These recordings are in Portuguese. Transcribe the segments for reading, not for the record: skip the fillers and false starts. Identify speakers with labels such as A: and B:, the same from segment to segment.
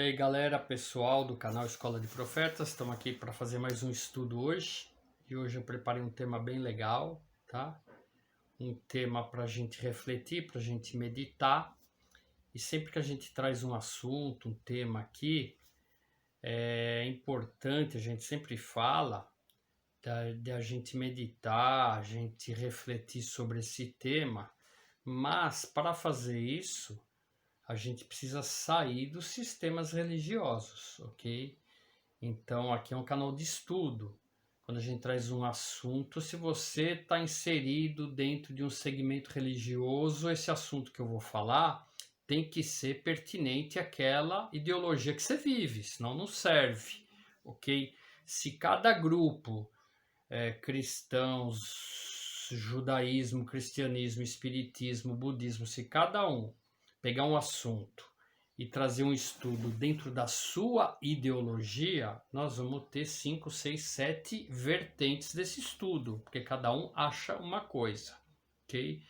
A: E aí galera, pessoal do canal Escola de Profetas, estamos aqui para fazer mais um estudo hoje. E hoje eu preparei um tema bem legal, tá? Um tema para a gente refletir, para a gente meditar. E sempre que a gente traz um assunto, um tema aqui, é importante, a gente sempre fala de a gente meditar, a gente refletir sobre esse tema. Mas para fazer isso, a gente precisa sair dos sistemas religiosos, ok? Então, aqui é um canal de estudo. Quando a gente traz um assunto, se você está inserido dentro de um segmento religioso, esse assunto que eu vou falar tem que ser pertinente àquela ideologia que você vive, senão não serve, ok? Se cada grupo, cristãos, judaísmo, cristianismo, espiritismo, budismo, se cada um pegar um assunto e trazer um estudo dentro da sua ideologia, nós vamos ter 5, 6, 7 vertentes desse estudo, porque cada um acha uma coisa, ok?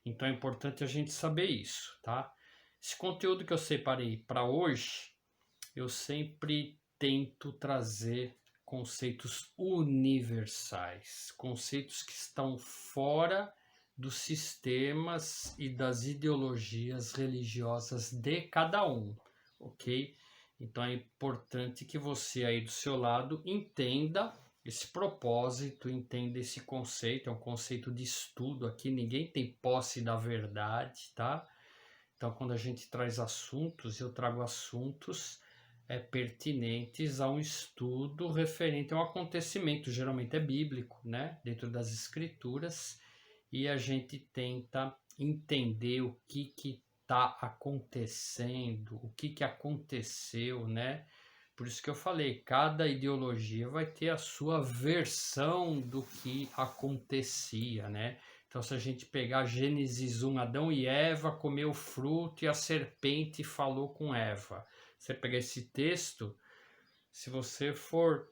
A: Então é importante a gente saber isso, tá? Esse conteúdo que eu separei para hoje, eu sempre tento trazer conceitos universais, conceitos que estão fora dos sistemas e das ideologias religiosas de cada um, ok? Então é importante que você aí do seu lado entenda esse propósito, entenda esse conceito, é um conceito de estudo aqui, ninguém tem posse da verdade, tá? Então quando a gente traz assuntos, eu trago assuntos pertinentes a um estudo referente a um acontecimento, geralmente é bíblico, né? Dentro das escrituras, e a gente tenta entender o que está acontecendo, o que aconteceu, né? Por isso que eu falei, cada ideologia vai ter a sua versão do que acontecia, né? Então, se a gente pegar Gênesis 1, Adão e Eva comeu o fruto e a serpente falou com Eva. Você pegar esse texto, se você for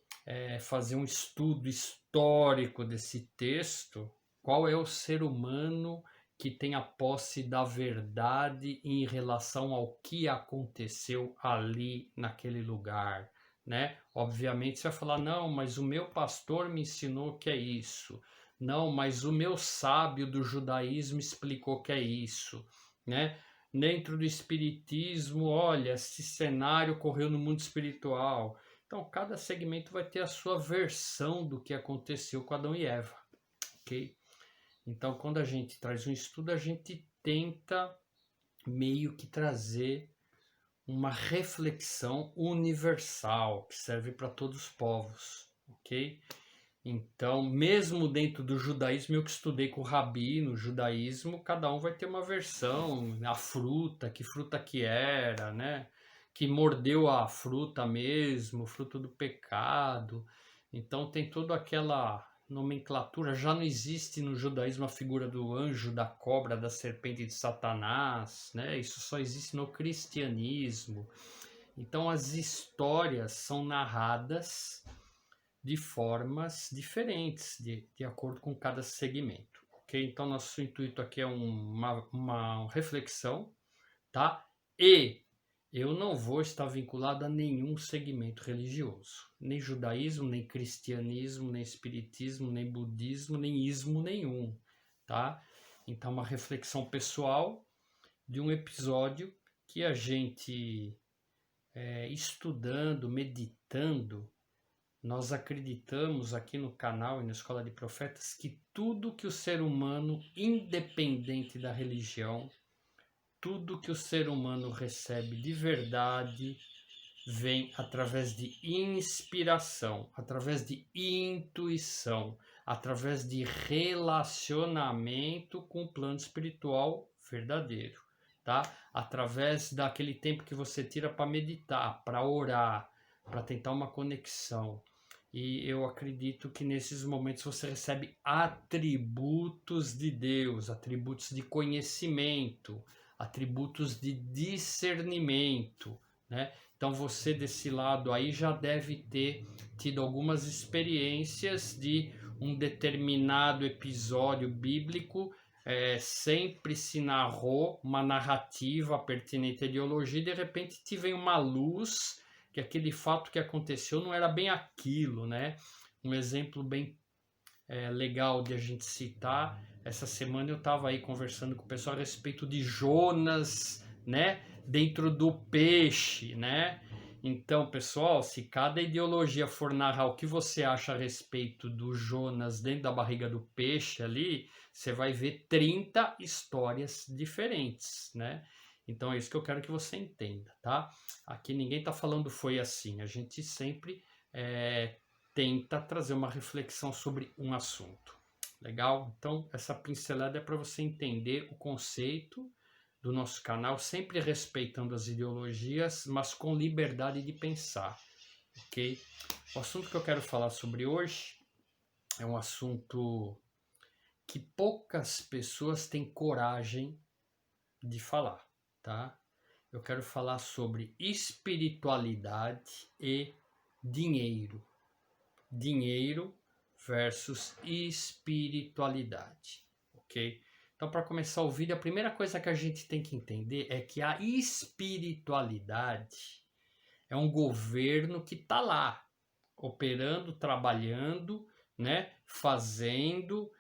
A: fazer um estudo histórico desse texto, qual é o ser humano que tem a posse da verdade em relação ao que aconteceu ali naquele lugar, né? Obviamente você vai falar, não, mas o meu pastor me ensinou que é isso. Não, mas o meu sábio do judaísmo explicou que é isso, né? Dentro do espiritismo, olha, esse cenário ocorreu no mundo espiritual. Então, cada segmento vai ter a sua versão do que aconteceu com Adão e Eva, ok? Então, quando a gente traz um estudo, a gente tenta meio que trazer uma reflexão universal que serve para todos os povos, ok? Então, mesmo dentro do judaísmo, eu que estudei com o Rabi no judaísmo, cada um vai ter uma versão, a fruta, que fruta que era, né? Que mordeu a fruta mesmo, fruto do pecado. Então tem toda aquela nomenclatura, já não existe no judaísmo a figura do anjo, da cobra, da serpente de Satanás, né? Isso só existe no cristianismo. Então as histórias são narradas de formas diferentes, de acordo com cada segmento, ok? Então, nosso intuito aqui é uma reflexão, tá? E eu não vou estar vinculado a nenhum segmento religioso, nem judaísmo, nem cristianismo, nem espiritismo, nem budismo, nem ismo nenhum, tá? Então, uma reflexão pessoal de um episódio que a gente, estudando, meditando, nós acreditamos aqui no canal e na Escola de Profetas que tudo que o ser humano, independente da religião, tudo que o ser humano recebe de verdade, vem através de inspiração, através de intuição, através de relacionamento com o plano espiritual verdadeiro, tá? Através daquele tempo que você tira para meditar, para orar, para tentar uma conexão. E eu acredito que nesses momentos você recebe atributos de Deus, atributos de conhecimento, atributos de discernimento, né? Então você desse lado aí já deve ter tido algumas experiências de um determinado episódio bíblico sempre se narrou uma narrativa pertinente à ideologia e de repente te vem uma luz que aquele fato que aconteceu não era bem aquilo, né? Um exemplo bem legal de a gente citar, essa semana eu estava aí conversando com o pessoal a respeito de Jonas, né? Dentro do peixe, né? Então, pessoal, se cada ideologia for narrar o que você acha a respeito do Jonas dentro da barriga do peixe ali, você vai ver 30 histórias diferentes, né? Então é isso que eu quero que você entenda, tá? Aqui ninguém tá falando foi assim, a gente sempre tenta trazer uma reflexão sobre um assunto. Legal? Então, essa pincelada é para você entender o conceito do nosso canal, sempre respeitando as ideologias, mas com liberdade de pensar, ok? O assunto que eu quero falar sobre hoje é um assunto que poucas pessoas têm coragem de falar, tá? Eu quero falar sobre espiritualidade e dinheiro. Dinheiro versus espiritualidade, ok? Então, para começar o vídeo, a primeira coisa que a gente tem que entender é que a espiritualidade é um governo que está lá, operando, trabalhando, né? Fazendo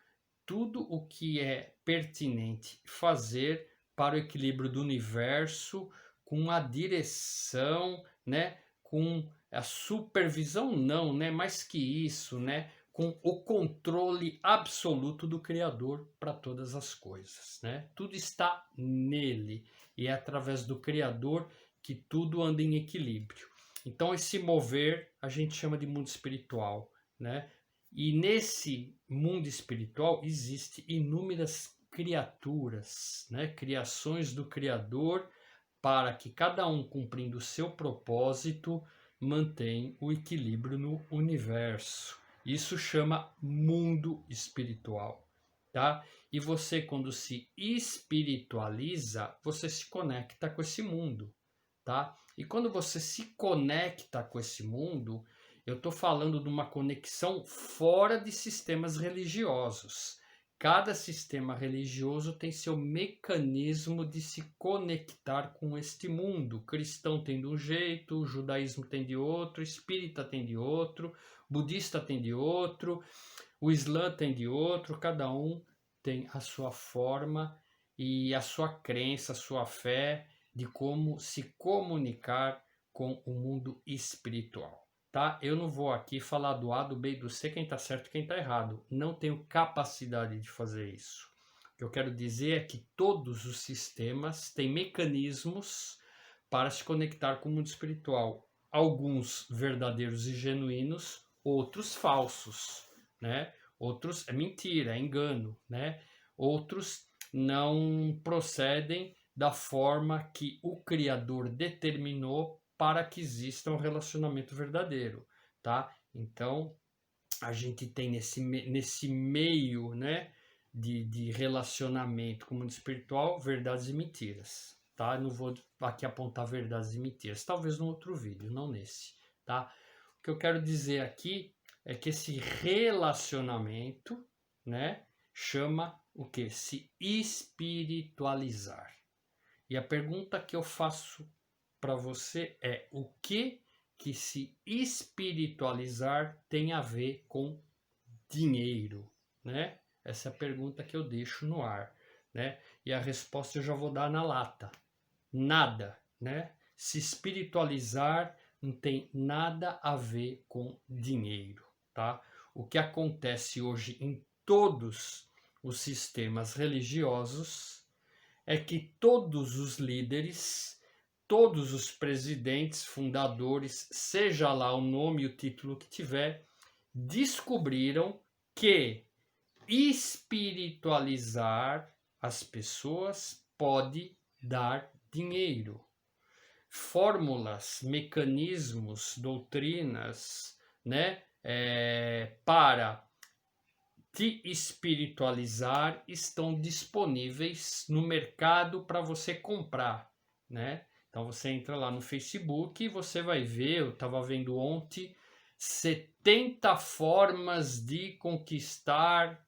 A: tudo o que é pertinente fazer para o equilíbrio do universo, com a direção, né? Com a supervisão não, né? Mais que isso, né? Com o controle absoluto do Criador para todas as coisas, né? Tudo está nele e é através do Criador que tudo anda em equilíbrio. Então esse mover a gente chama de mundo espiritual, né? E nesse mundo espiritual existe inúmeras criaturas, né? Criações do Criador, para que cada um, cumprindo o seu propósito, mantém o equilíbrio no universo. Isso chama mundo espiritual, tá? E você, quando se espiritualiza, você se conecta com esse mundo, tá? E quando você se conecta com esse mundo, eu estou falando de uma conexão fora de sistemas religiosos. Cada sistema religioso tem seu mecanismo de se conectar com este mundo. O cristão tem de um jeito, o judaísmo tem de outro, o espírita tem de outro, o budista tem de outro, o islã tem de outro, cada um tem a sua forma e a sua crença, a sua fé de como se comunicar com o mundo espiritual. Tá? Eu não vou aqui falar do A, do B e do C, quem está certo e quem está errado. Não tenho capacidade de fazer isso. O que eu quero dizer é que todos os sistemas têm mecanismos para se conectar com o mundo espiritual. Alguns verdadeiros e genuínos, outros falsos, né? Outros é mentira, é engano, né? Outros não procedem da forma que o Criador determinou para que exista um relacionamento verdadeiro, tá? Então, a gente tem nesse meio, né, de relacionamento com o mundo espiritual, verdades e mentiras, tá? Não vou aqui apontar verdades e mentiras, talvez num outro vídeo, não nesse, tá? O que eu quero dizer aqui é que esse relacionamento, né, chama o que? Se espiritualizar. E a pergunta que eu faço para você é: o que se espiritualizar tem a ver com dinheiro, né? Essa é a pergunta que eu deixo no ar, né? E a resposta eu já vou dar na lata. Nada, né? Se espiritualizar não tem nada a ver com dinheiro, tá? O que acontece hoje em todos os sistemas religiosos é que todos os líderes, todos os presidentes, fundadores, seja lá o nome e o título que tiver, descobriram que espiritualizar as pessoas pode dar dinheiro. Fórmulas, mecanismos, doutrinas, né, para te espiritualizar estão disponíveis no mercado para você comprar, né? Então você entra lá no Facebook e você vai ver, eu estava vendo ontem, 70 formas de conquistar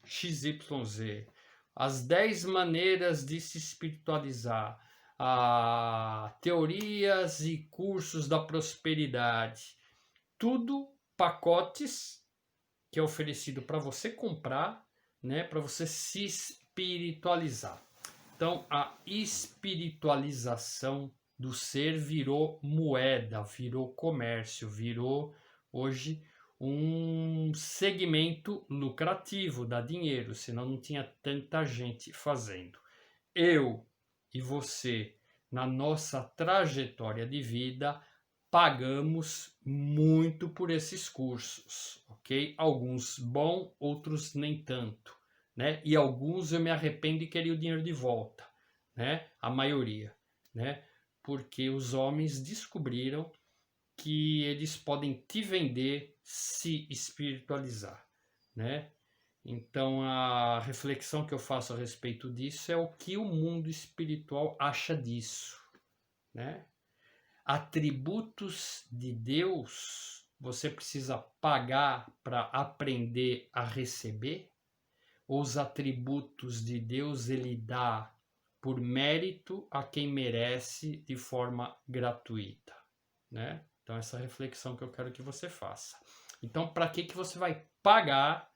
A: XYZ. as 10 maneiras de se espiritualizar, teorias e cursos da prosperidade, tudo pacotes que é oferecido para você comprar, né, para você se espiritualizar. Então, a espiritualização do ser virou moeda, virou comércio, virou hoje um segmento lucrativo, dá dinheiro, senão não tinha tanta gente fazendo. Eu e você, na nossa trajetória de vida, pagamos muito por esses cursos, ok? Alguns bons, outros nem tanto, né? E alguns eu me arrependo e queria o dinheiro de volta, né? A maioria, né? Porque os homens descobriram que eles podem te vender, se espiritualizar, né? Então a reflexão que eu faço a respeito disso é o que o mundo espiritual acha disso, né? Atributos de Deus você precisa pagar para aprender a receber? Ou os atributos de Deus ele dá por mérito a quem merece de forma gratuita, né? Então essa reflexão que eu quero que você faça. Então para que você vai pagar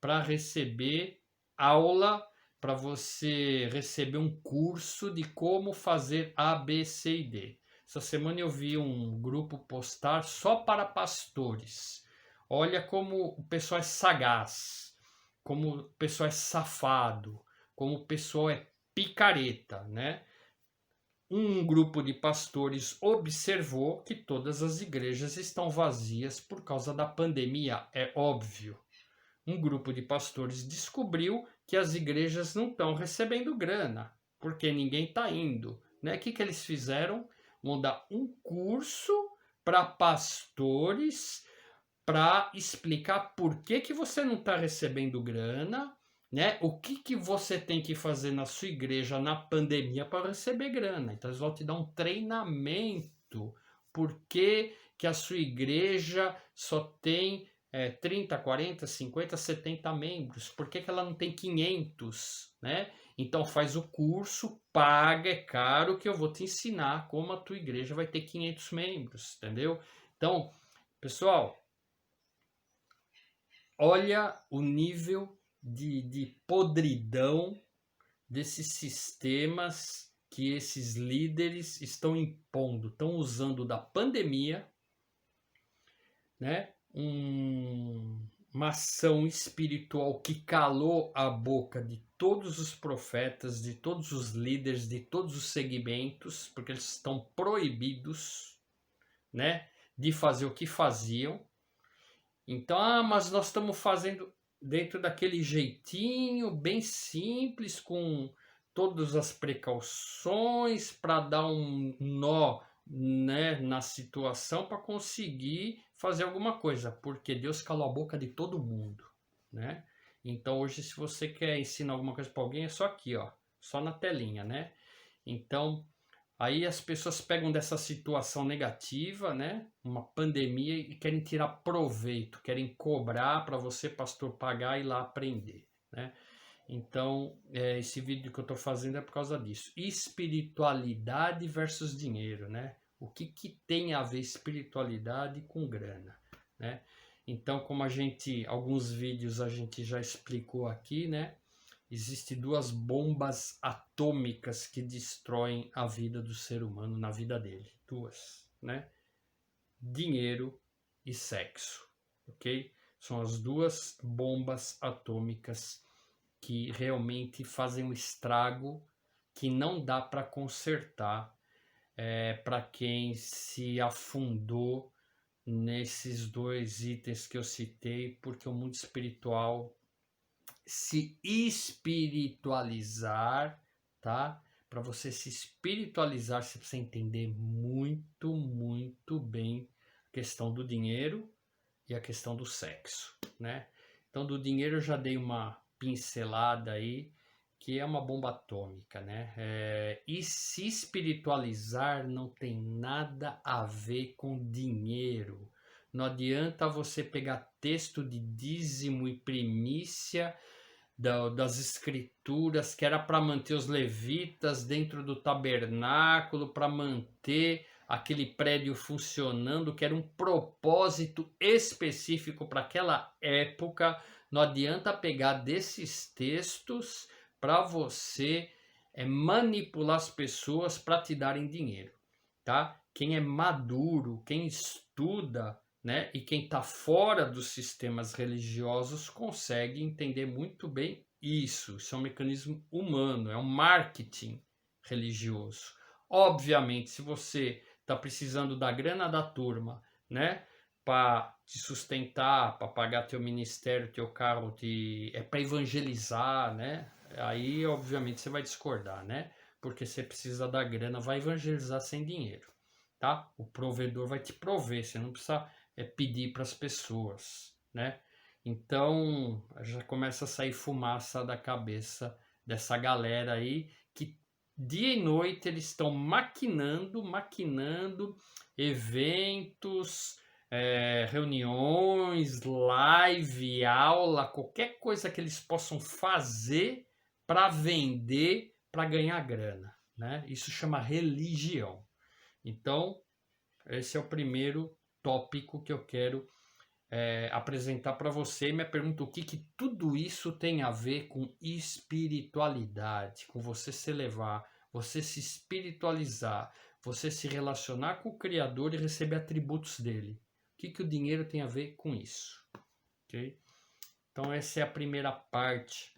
A: para receber aula, para você receber um curso de como fazer A, B, C e D? Essa semana eu vi um grupo postar só para pastores. Olha como o pessoal é sagaz, como o pessoal é safado, como o pessoal é picareta, né? Um grupo de pastores observou que todas as igrejas estão vazias por causa da pandemia, é óbvio. Um grupo de pastores descobriu que as igrejas não estão recebendo grana, porque ninguém está indo, né? O que eles fizeram? Vão dar um curso para pastores para explicar por que você não está recebendo grana, né? O que você tem que fazer na sua igreja na pandemia para receber grana. Então eles vão te dar um treinamento. Por que a sua igreja só tem 30, 40, 50, 70 membros? Por que ela não tem 500, né? Então faz o curso, paga, é caro, que eu vou te ensinar como a tua igreja vai ter 500 membros, entendeu? Então, pessoal, olha o nível de podridão desses sistemas que esses líderes estão impondo, estão usando da pandemia, né? Uma ação espiritual que calou a boca de todos os profetas, de todos os líderes, de todos os segmentos, porque eles estão proibidos, né, de fazer o que faziam. Então, mas nós estamos fazendo dentro daquele jeitinho bem simples, com todas as precauções para dar um nó, né, na situação para conseguir fazer alguma coisa, porque Deus calou a boca de todo mundo, né? Então hoje, se você quer ensinar alguma coisa para alguém, é só aqui, ó, só na telinha, né? Então aí as pessoas pegam dessa situação negativa, né, uma pandemia, e querem tirar proveito, querem cobrar para você, pastor, pagar e ir lá aprender, né? Então, esse vídeo que eu estou fazendo é por causa disso. Espiritualidade versus dinheiro, né? O que tem a ver espiritualidade com grana, né? Então, como alguns vídeos a gente já explicou aqui, né? Existem duas bombas atômicas que destroem a vida do ser humano na vida dele. Duas, né? Dinheiro e sexo, ok? São as duas bombas atômicas que realmente fazem um estrago que não dá para consertar para quem se afundou nesses dois itens que eu citei, porque o mundo espiritual, se espiritualizar, tá? Para você se espiritualizar, você precisa entender muito, muito bem a questão do dinheiro e a questão do sexo, né? Então, do dinheiro eu já dei uma pincelada aí, que é uma bomba atômica, né? E se espiritualizar não tem nada a ver com dinheiro. Não adianta você pegar texto de dízimo e primícia das escrituras, que era para manter os levitas dentro do tabernáculo, para manter aquele prédio funcionando, que era um propósito específico para aquela época. Não adianta pegar desses textos para você manipular as pessoas para te darem dinheiro, tá? Quem é maduro, quem estuda, né, e quem está fora dos sistemas religiosos consegue entender muito bem isso. Isso é um mecanismo humano, é um marketing religioso. Obviamente, se você está precisando da grana da turma, né, para te sustentar, para pagar teu ministério, teu carro, é para evangelizar, né? Aí, obviamente, você vai discordar, né? Porque você precisa da grana, vai evangelizar sem dinheiro, tá? O provedor vai te prover, você não precisa pedir para as pessoas, né? Então, já começa a sair fumaça da cabeça dessa galera aí que dia e noite eles estão maquinando eventos, reuniões, live, aula, qualquer coisa que eles possam fazer para vender, para ganhar grana, né? Isso chama religião. Então, esse é o primeiro tópico que eu quero apresentar para você. Me pergunta o que tudo isso tem a ver com espiritualidade, com você se elevar, você se espiritualizar, você se relacionar com o Criador e receber atributos dele. O que o dinheiro tem a ver com isso? Okay? Então essa é a primeira parte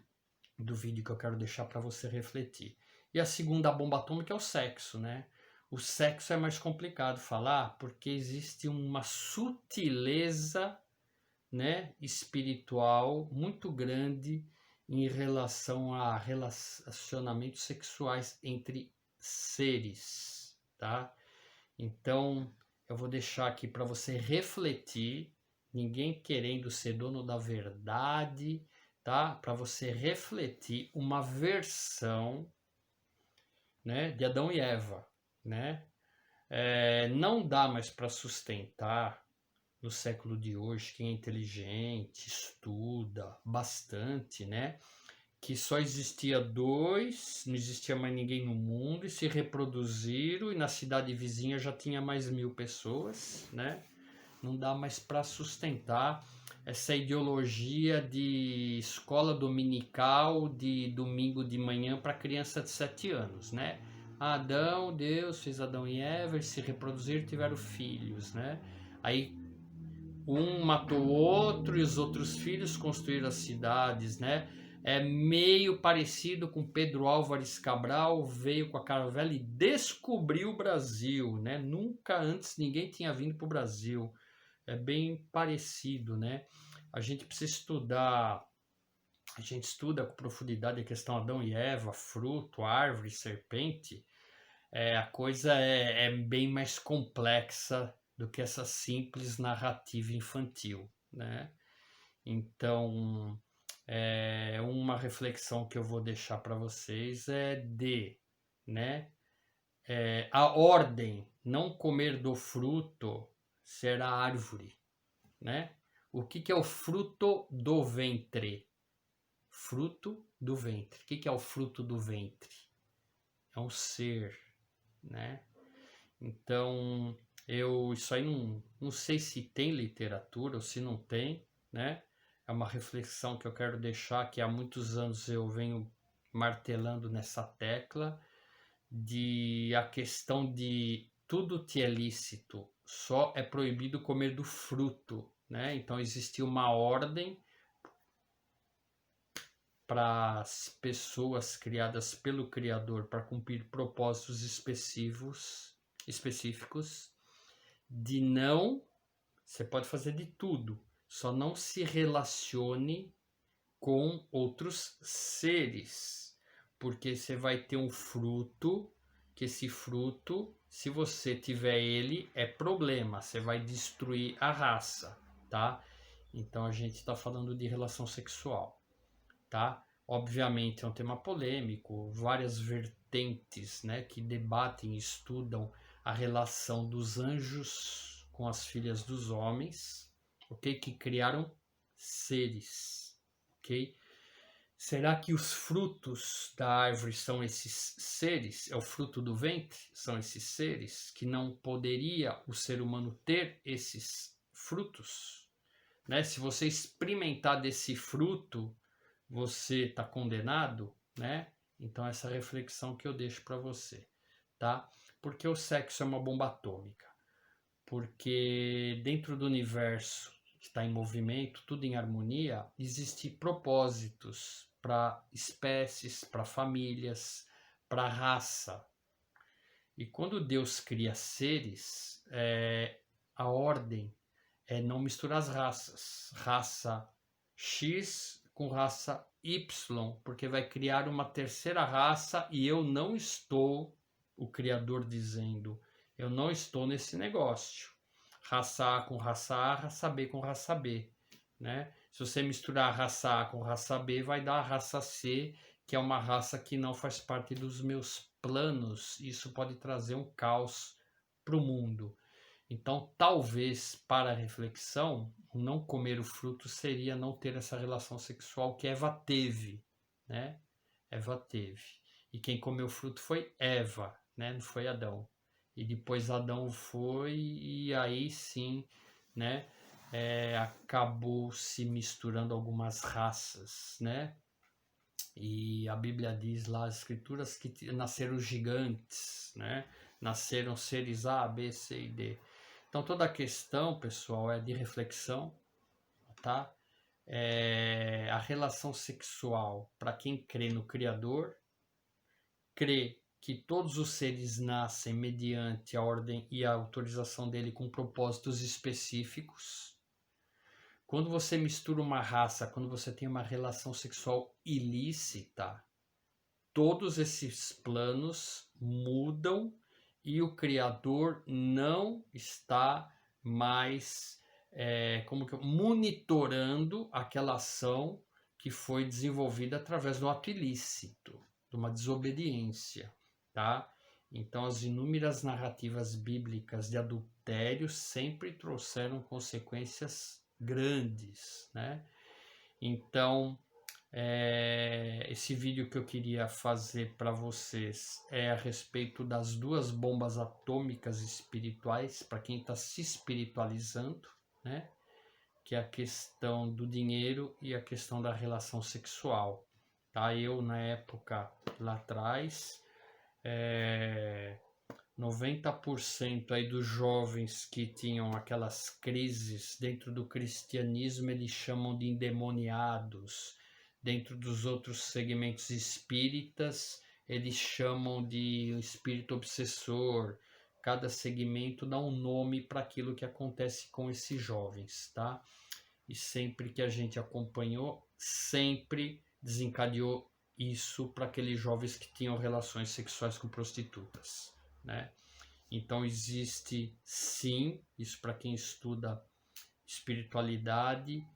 A: do vídeo que eu quero deixar para você refletir. E a segunda bomba atômica é o sexo, né? O sexo é mais complicado falar porque existe uma sutileza, né, espiritual muito grande em relação a relacionamentos sexuais entre seres, tá? Então, eu vou deixar aqui para você refletir, ninguém querendo ser dono da verdade, tá? Para você refletir uma versão, né, de Adão e Eva, né? Não dá mais para sustentar no século de hoje, quem é inteligente, estuda bastante, né? Que só existia dois, não existia mais ninguém no mundo e se reproduziram e na cidade vizinha já tinha mais 1000 pessoas, né? Não dá mais para sustentar essa ideologia de escola dominical de domingo de manhã para criança de 7 anos, né? Adão, Deus fez Adão e Eva, eles se reproduziram, tiveram filhos, né? Aí um matou o outro e os outros filhos construíram as cidades, né? É meio parecido com Pedro Álvares Cabral, veio com a caravela e descobriu o Brasil, né? Nunca antes ninguém tinha vindo para o Brasil. É bem parecido, né? A gente precisa estudar, a gente estuda com profundidade a questão Adão e Eva, fruto, árvore, serpente. A coisa é bem mais complexa do que essa simples narrativa infantil, né? Então, uma reflexão que eu vou deixar para vocês né? A ordem, não comer do fruto, será árvore, né? O que é o fruto do ventre? Fruto do ventre. O que é o fruto do ventre? É um ser, né? Então, isso aí não sei se tem literatura ou se não tem, né? É uma reflexão que eu quero deixar, que há muitos anos eu venho martelando nessa tecla, de a questão de tudo te é lícito, só é proibido comer do fruto, né? Então existia uma ordem para as pessoas criadas pelo Criador para cumprir propósitos específicos de não, você pode fazer de tudo, só não se relacione com outros seres, porque você vai ter um fruto, que esse fruto, se você tiver ele, é problema, você vai destruir a raça, tá? Então a gente está falando de relação sexual, tá? Obviamente é um tema polêmico, várias vertentes, né, que debatem e estudam a relação dos anjos com as filhas dos homens, ok? Que criaram seres, ok? Será que os frutos da árvore são esses seres? É o fruto do ventre? São esses seres que não poderia o ser humano ter esses frutos? Né? Se você experimentar desse fruto, você está condenado, né? Então essa reflexão que eu deixo para você, tá? Porque o sexo é uma bomba atômica. Porque dentro do universo que está em movimento, tudo em harmonia, existem propósitos para espécies, para famílias, para raça. E quando Deus cria seres, a ordem é não misturar as raças. Raça X com raça Y, porque vai criar uma terceira raça e eu não estou, o Criador dizendo, eu não estou nesse negócio. Raça A com raça A, raça B com raça B, né? Se você misturar a raça A com raça B, vai dar a raça C, que é uma raça que não faz parte dos meus planos. Isso pode trazer um caos para o mundo. Então, talvez para a reflexão, não comer o fruto seria não ter essa relação sexual que Eva teve, né? Eva teve. E quem comeu o fruto foi Eva, né? Não foi Adão. E depois Adão foi e aí sim, né? Acabou se misturando algumas raças, né? E a Bíblia diz lá, as escrituras, que nasceram gigantes, né? Nasceram seres A, B, C e D. Então toda a questão, pessoal, é de reflexão, tá? A relação sexual, para quem crê no Criador, crê que todos os seres nascem mediante a ordem e a autorização dele com propósitos específicos. Quando você mistura uma raça, quando você tem uma relação sexual ilícita, todos esses planos mudam e o Criador não está mais monitorando aquela ação que foi desenvolvida através do ato ilícito, de uma desobediência, tá? Então, as inúmeras narrativas bíblicas de adultério sempre trouxeram consequências grandes, né? Então, esse vídeo que eu queria fazer para vocês é a respeito das duas bombas atômicas espirituais para quem está se espiritualizando, né? Que é a questão do dinheiro e a questão da relação sexual. Tá? Eu, na época lá atrás, 90% aí dos jovens que tinham aquelas crises dentro do cristianismo, eles chamam de endemoniados. Dentro dos outros segmentos espíritas, eles chamam de espírito obsessor. Cada segmento dá um nome para aquilo que acontece com esses jovens, tá? E sempre que a gente acompanhou, sempre desencadeou isso para aqueles jovens que tinham relações sexuais com prostitutas, né? Então existe sim, isso para quem estuda espiritualidade,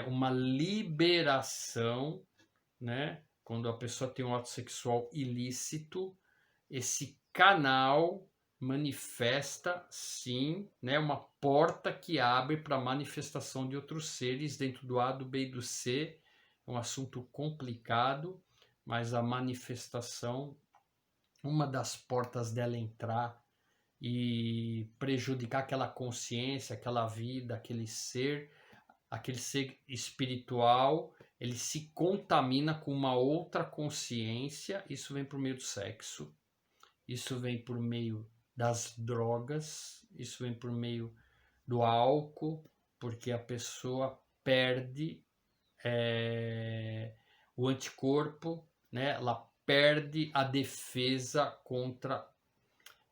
A: uma liberação, né? Quando a pessoa tem um ato sexual ilícito, esse canal manifesta sim, né? Uma porta que abre para a manifestação de outros seres dentro do A, do B e do C. É um assunto complicado, mas a manifestação, uma das portas dela entrar e prejudicar aquela consciência, aquela vida, aquele ser espiritual, ele se contamina com uma outra consciência. Isso vem por meio do sexo, isso vem por meio das drogas, isso vem por meio do álcool, porque a pessoa perde o anticorpo, né? Ela perde a defesa contra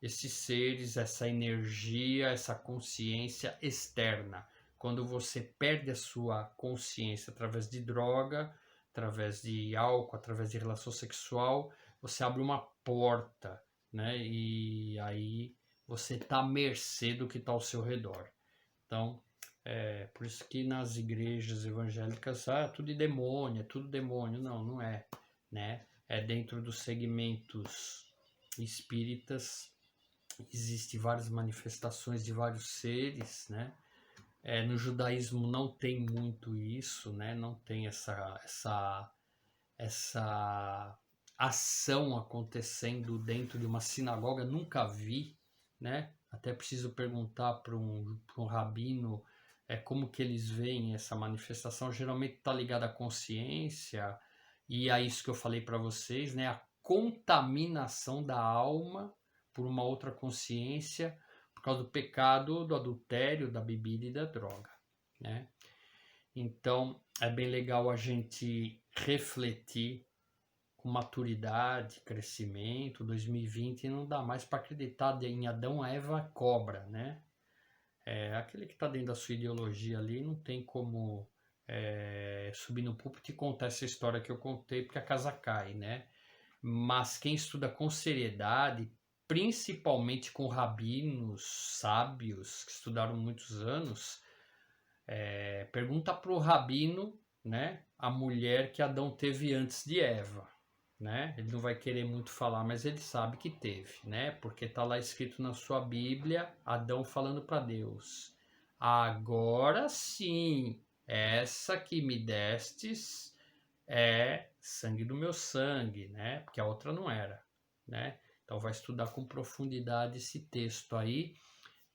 A: esses seres, essa energia, essa consciência externa. Quando você perde a sua consciência através de droga, através de álcool, através de relação sexual, você abre uma porta, né? E aí você está à mercê do que está ao seu redor. Então, por isso que nas igrejas evangélicas, tudo é tudo demônio. Não, não é, né? É dentro dos segmentos espíritas, existem várias manifestações de vários seres, né? No judaísmo não tem muito isso, né? Não tem essa essa ação acontecendo dentro de uma sinagoga, nunca vi, né? Até preciso perguntar para um rabino como que eles veem essa manifestação. Geralmente está ligada à consciência e a isso que eu falei para vocês, né? A contaminação da alma por uma outra consciência por causa do pecado, do adultério, da bebida e da droga, né? Então é bem legal a gente refletir com maturidade, crescimento. 2020 não dá mais para acreditar em Adão, Eva, cobra, né? Aquele que está dentro da sua ideologia ali não tem como subir no púlpito e contar essa história que eu contei, porque a casa cai, né? Mas quem estuda com seriedade, principalmente com rabinos sábios que estudaram muitos anos, pergunta para o rabino, né, a mulher que Adão teve antes de Eva, né? Ele não vai querer muito falar, mas ele sabe que teve, né? Porque está lá escrito na sua Bíblia, Adão falando para Deus: agora sim, essa que me destes é sangue do meu sangue, né? Porque a outra não era, né? Então vai estudar com profundidade esse texto aí.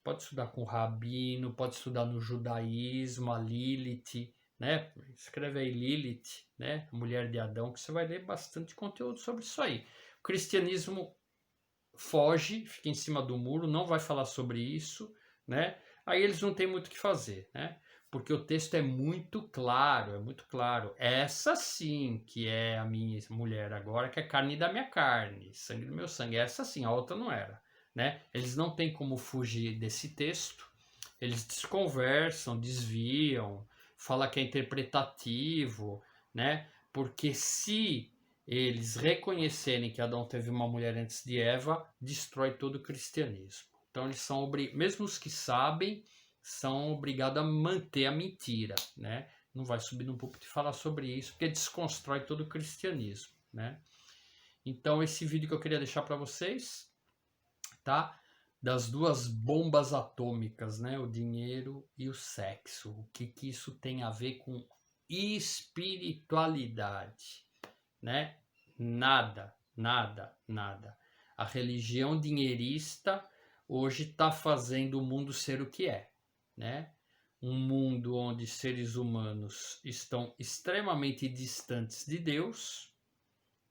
A: Pode estudar com o rabino, pode estudar no judaísmo, a Lilith, né? Escreve aí Lilith, né? A mulher de Adão, que você vai ler bastante conteúdo sobre isso aí. O cristianismo foge, fica em cima do muro, não vai falar sobre isso, né? Aí eles não têm muito o que fazer, né? Porque o texto é muito claro, é muito claro. Essa sim que é a minha mulher agora, que é carne da minha carne, sangue do meu sangue. Essa sim, a outra não era, né? Eles não têm como fugir desse texto. Eles desconversam, desviam, fala que é interpretativo, né? Porque se eles reconhecerem que Adão teve uma mulher antes de Eva, destrói todo o cristianismo. Então eles são mesmo os que sabem, são obrigados a manter a mentira, né? Não vai subir no púlpito e falar sobre isso, porque desconstrói todo o cristianismo, né? Então esse vídeo que eu queria deixar para vocês, tá? Das duas bombas atômicas, né? O dinheiro e o sexo. O que isso tem a ver com espiritualidade, né? Nada, nada, nada. A religião dinheirista hoje está fazendo o mundo ser o que é, né? Um mundo onde seres humanos estão extremamente distantes de Deus,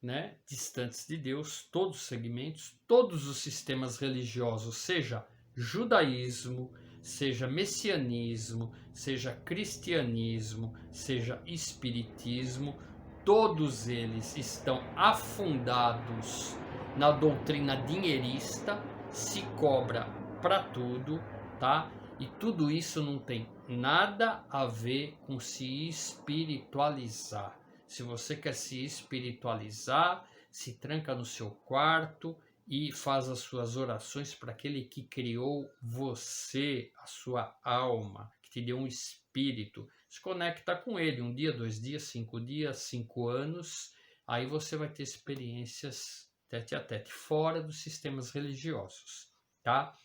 A: né? Distantes de Deus, todos os segmentos, todos os sistemas religiosos, seja judaísmo, seja messianismo, seja cristianismo, seja espiritismo, todos eles estão afundados na doutrina dinheirista, se cobra para tudo, tá? E tudo isso não tem nada a ver com se espiritualizar. Se você quer se espiritualizar, se tranca no seu quarto e faz as suas orações para aquele que criou você, a sua alma, que te deu um espírito. Se conecta com ele 1 dia, 2 dias, 5 anos, aí você vai ter experiências tete a tete, fora dos sistemas religiosos, tá?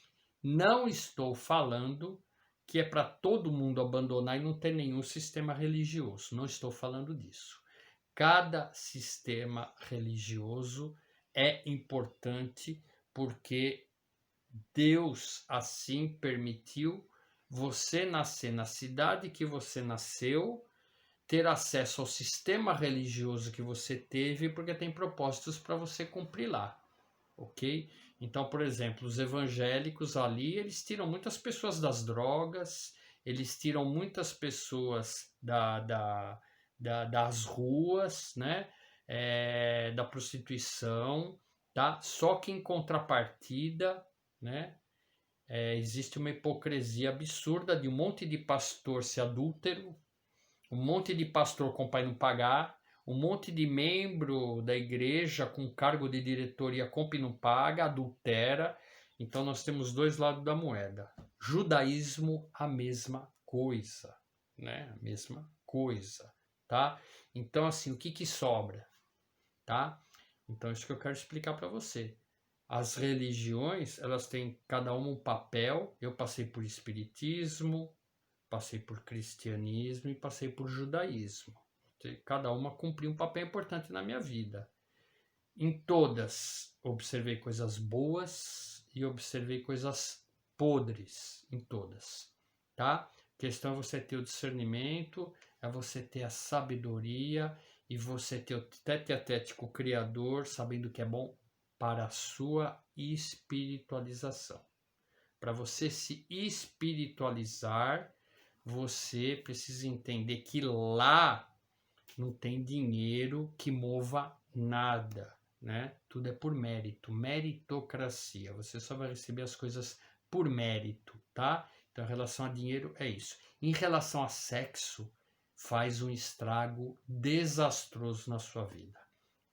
A: Não estou falando que é para todo mundo abandonar e não ter nenhum sistema religioso. Não estou falando disso. Cada sistema religioso é importante porque Deus assim permitiu você nascer na cidade que você nasceu, ter acesso ao sistema religioso que você teve, porque tem propósitos para você cumprir lá, ok? Então, por exemplo, os evangélicos ali, eles tiram muitas pessoas das drogas, eles tiram muitas pessoas das ruas, né? Da prostituição, tá? Só que em contrapartida, né? Existe uma hipocrisia absurda de um monte de pastor ser adúltero, um monte de pastor com o pai não pagar, um monte de membro da igreja com cargo de diretoria compra e não paga, adultera. Então nós temos dois lados da moeda. Judaísmo, a mesma coisa, né? A mesma coisa, tá? Então assim, o que sobra, tá? Então isso que eu quero explicar para você. As religiões, elas têm cada uma um papel. Eu passei por espiritismo, passei por cristianismo e passei por judaísmo, Cada uma cumpriu um papel importante na minha vida. Em todas, observei coisas boas e observei coisas podres, em todas, tá? A questão é você ter o discernimento, é você ter a sabedoria e você ter o tete-a-tete com o Criador, sabendo o que é bom para a sua espiritualização. Para você se espiritualizar, você precisa entender que lá não tem dinheiro que mova nada, né? Tudo é por mérito, meritocracia. Você só vai receber as coisas por mérito, tá? Então, em relação a dinheiro, é isso. Em relação a sexo, faz um estrago desastroso na sua vida,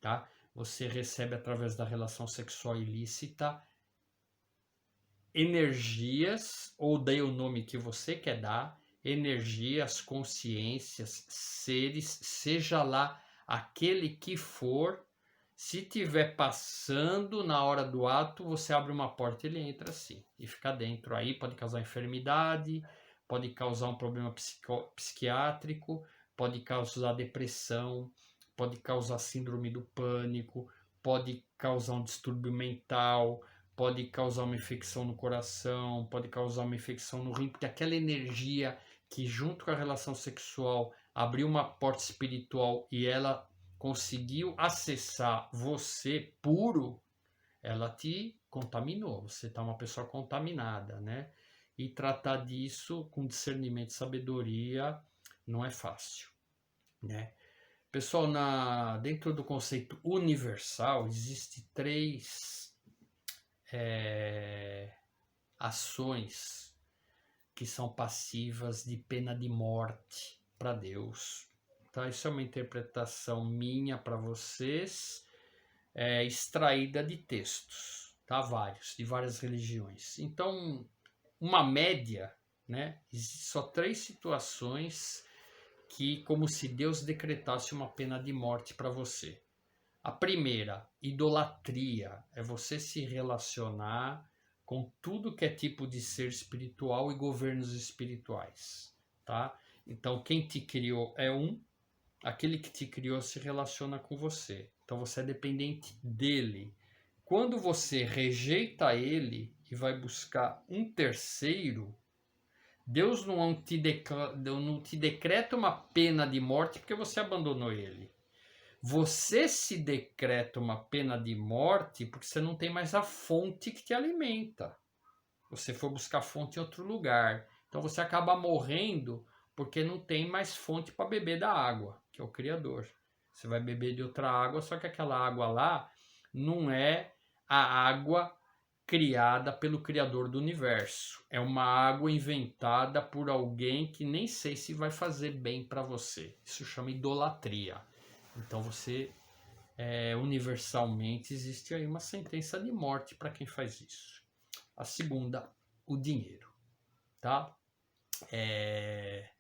A: tá? Você recebe através da relação sexual ilícita energias, ou dê o nome que você quer dar, energias, consciências, seres, seja lá aquele que for, se tiver passando na hora do ato, você abre uma porta e ele entra assim, e fica dentro. Aí pode causar enfermidade, pode causar um problema psiquiátrico, pode causar depressão, pode causar síndrome do pânico, pode causar um distúrbio mental, pode causar uma infecção no coração, pode causar uma infecção no rim, porque aquela energia que junto com a relação sexual abriu uma porta espiritual e ela conseguiu acessar você puro, ela te contaminou, você está uma pessoa contaminada, né? E tratar disso com discernimento e sabedoria não é fácil, né? Pessoal, dentro do conceito universal, existe 3 ações que são passivas de pena de morte para Deus. Tá? Isso é uma interpretação minha para vocês, extraída de textos, tá? Vários, de várias religiões. Então, uma média, né? Existem só 3 situações que, como se Deus decretasse uma pena de morte para você. A primeira, idolatria, é você se relacionar com tudo que é tipo de ser espiritual e governos espirituais, tá? Então, quem te criou é aquele que te criou se relaciona com você. Então, você é dependente dele. Quando você rejeita ele e vai buscar um terceiro, Deus não te decreta uma pena de morte porque você abandonou ele. Você se decreta uma pena de morte porque você não tem mais a fonte que te alimenta. Você foi buscar fonte em outro lugar. Então você acaba morrendo porque não tem mais fonte para beber da água, que é o Criador. Você vai beber de outra água, só que aquela água lá não é a água criada pelo Criador do universo. É uma água inventada por alguém que nem sei se vai fazer bem para você. Isso chama idolatria. Então você, universalmente, existe aí uma sentença de morte para quem faz isso. A segunda, o dinheiro, tá? É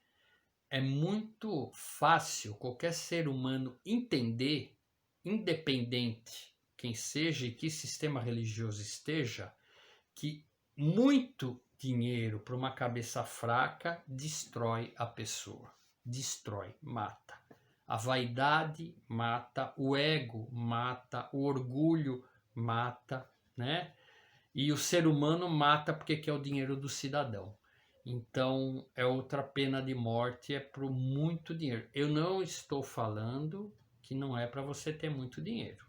A: muito fácil qualquer ser humano entender, independente quem seja e que sistema religioso esteja, que muito dinheiro para uma cabeça fraca destrói a pessoa. Destrói, mata. A vaidade mata, o ego mata, o orgulho mata, né? E o ser humano mata porque quer o dinheiro do cidadão. Então, é outra pena de morte, é por muito dinheiro. Eu não estou falando que não é para você ter muito dinheiro.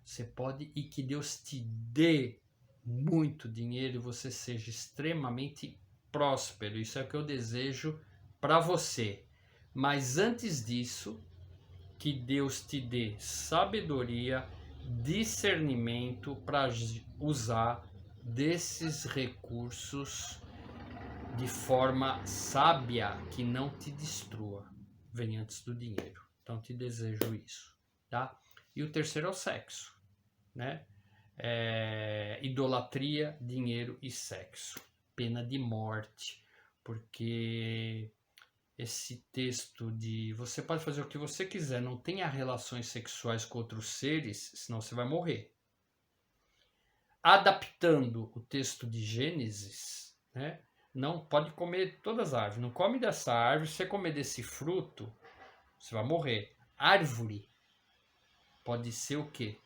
A: Você pode, e que Deus te dê muito dinheiro e você seja extremamente próspero. Isso é o que eu desejo para você. Mas antes disso, que Deus te dê sabedoria, discernimento para usar desses recursos de forma sábia, que não te destrua. Vem antes do dinheiro. Então te desejo isso, tá? E o terceiro é o sexo, né? Idolatria, dinheiro e sexo. Pena de morte, porque esse texto de você pode fazer o que você quiser, não tenha relações sexuais com outros seres, senão você vai morrer. Adaptando o texto de Gênesis, né? Não pode comer todas as árvores, não come dessa árvore, se você comer desse fruto, você vai morrer. Árvore pode ser o quê?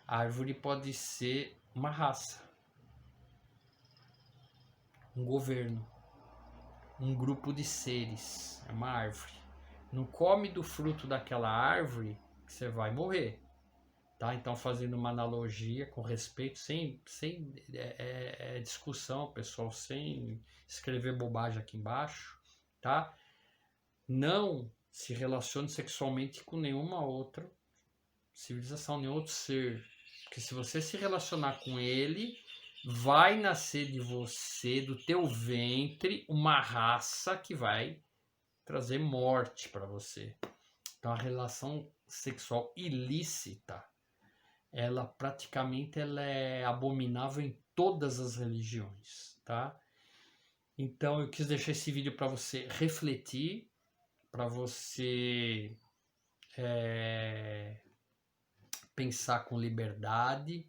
A: Árvore pode ser uma raça, um governo, um grupo de seres. É uma árvore. Não come do fruto daquela árvore que você vai morrer. Tá? Então, fazendo uma analogia com respeito, sem discussão, pessoal, sem escrever bobagem aqui embaixo, tá? Não se relacione sexualmente com nenhuma outra civilização, nenhum outro ser. Porque se você se relacionar com ele, vai nascer de você, do teu ventre, uma raça que vai trazer morte para você. Então, a relação sexual ilícita, ela praticamente ela é abominável em todas as religiões, tá? Então eu quis deixar esse vídeo para você refletir, para você pensar com liberdade.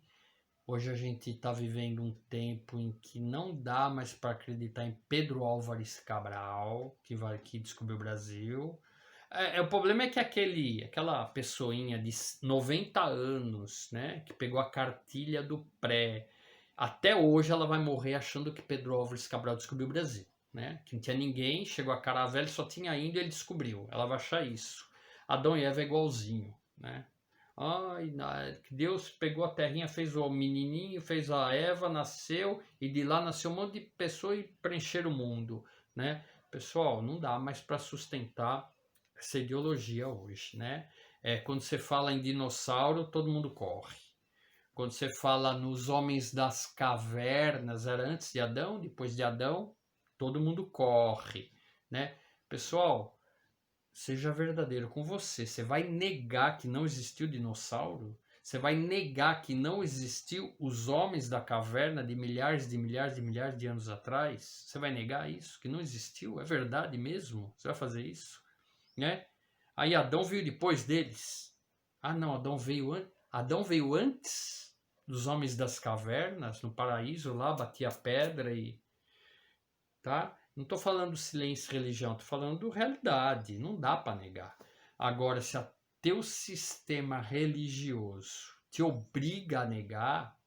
A: Hoje a gente está vivendo um tempo em que não dá mais para acreditar em Pedro Álvares Cabral, que descobriu o Brasil. O problema é que aquela pessoinha de 90 anos, né, que pegou a cartilha do pré, até hoje ela vai morrer achando que Pedro Álvares Cabral descobriu o Brasil, né? Que não tinha ninguém, chegou a cara velha, só tinha índio e ele descobriu. Ela vai achar isso. Adão e Eva é igualzinho, né? Ai, Deus pegou a terrinha, fez o menininho, fez a Eva, nasceu, e de lá nasceu um monte de pessoa e preencheram o mundo, né? Pessoal, não dá mais para sustentar essa ideologia hoje, né? Quando você fala em dinossauro, todo mundo corre. Quando você fala nos homens das cavernas, era antes de Adão, depois de Adão, todo mundo corre, né? Pessoal, seja verdadeiro com você. Você vai negar que não existiu dinossauro? Você vai negar que não existiu os homens da caverna de milhares de anos atrás? Você vai negar isso? Que não existiu? É verdade mesmo? Você vai fazer isso? Né? Aí Adão veio depois deles. Ah, não, Adão veio antes dos homens das cavernas, no paraíso lá, batia pedra e tá? Não estou falando silêncio e religião, estou falando realidade, não dá para negar. Agora, se teu sistema religioso te obriga a negar,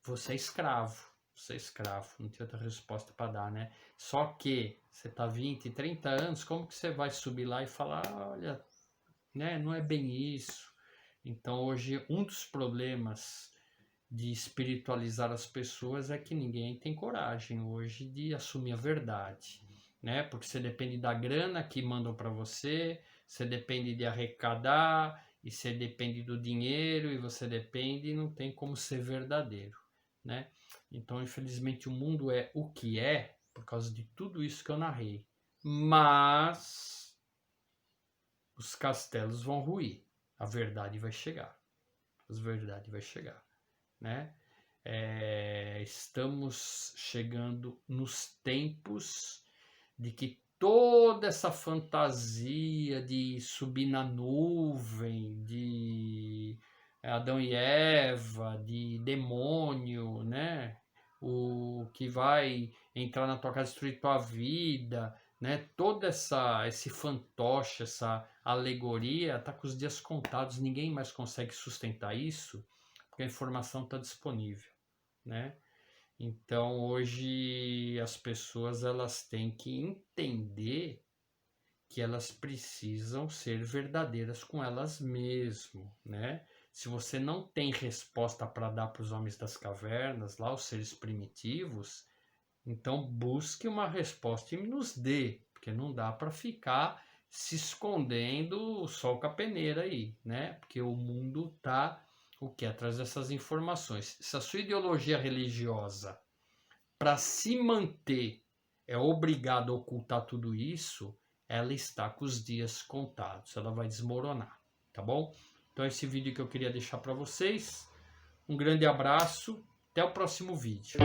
A: você é escravo. Você é escravo, não tem outra resposta para dar, né? Só que você tá 20, 30 anos, como que você vai subir lá e falar, olha, né, não é bem isso. Então hoje um dos problemas de espiritualizar as pessoas é que ninguém tem coragem hoje de assumir a verdade, né? Porque você depende da grana que mandam para você, você depende de arrecadar, e você depende do dinheiro, e você depende, e não tem como ser verdadeiro, né? Então, infelizmente, o mundo é o que é por causa de tudo isso que eu narrei. Mas os castelos vão ruir, a verdade vai chegar. A verdade vai chegar, né? Estamos chegando nos tempos de que toda essa fantasia de subir na nuvem, de Adão e Eva, de demônio, né? O que vai entrar na tua casa e destruir tua vida, né? Toda esse fantoche, essa alegoria, tá com os dias contados, ninguém mais consegue sustentar isso, porque a informação está disponível, né? Então hoje as pessoas elas têm que entender que elas precisam ser verdadeiras com elas mesmas, né? Se você não tem resposta para dar para os homens das cavernas, lá os seres primitivos, então busque uma resposta e nos dê, porque não dá para ficar se escondendo só com a peneira aí, né? Porque o mundo tá o que atrás dessas informações. Se a sua ideologia religiosa para se manter é obrigada a ocultar tudo isso, ela está com os dias contados, ela vai desmoronar, tá bom? Então esse vídeo que eu queria deixar para vocês. Um grande abraço, até o próximo vídeo.